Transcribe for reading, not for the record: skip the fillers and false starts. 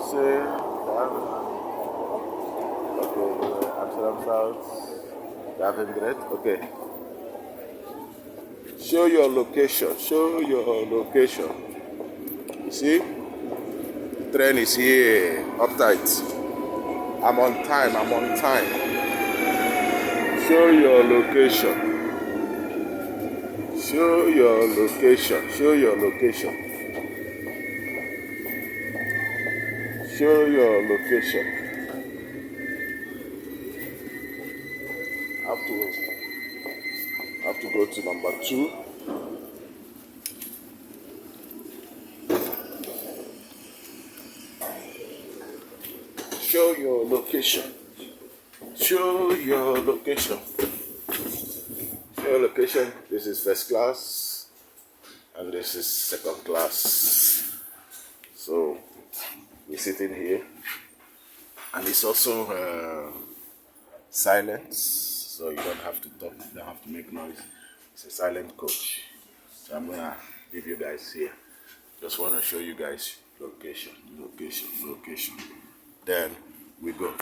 say, okay, Amsterdam South, Gavin okay. Show your location, show your location. You see? The train is here, uptight. I'm on time, I'm on time. Show your location. Show your location, show your location. Show your location. I have to go to number 2. Show your location. Show your location. Show your location. This is first class and this is second class. So we're sitting here and it's also silent, so you don't have to talk, you don't have to make noise. It's a silent coach. So I'm gonna leave you guys here. Just want to show you guys location. Then we go.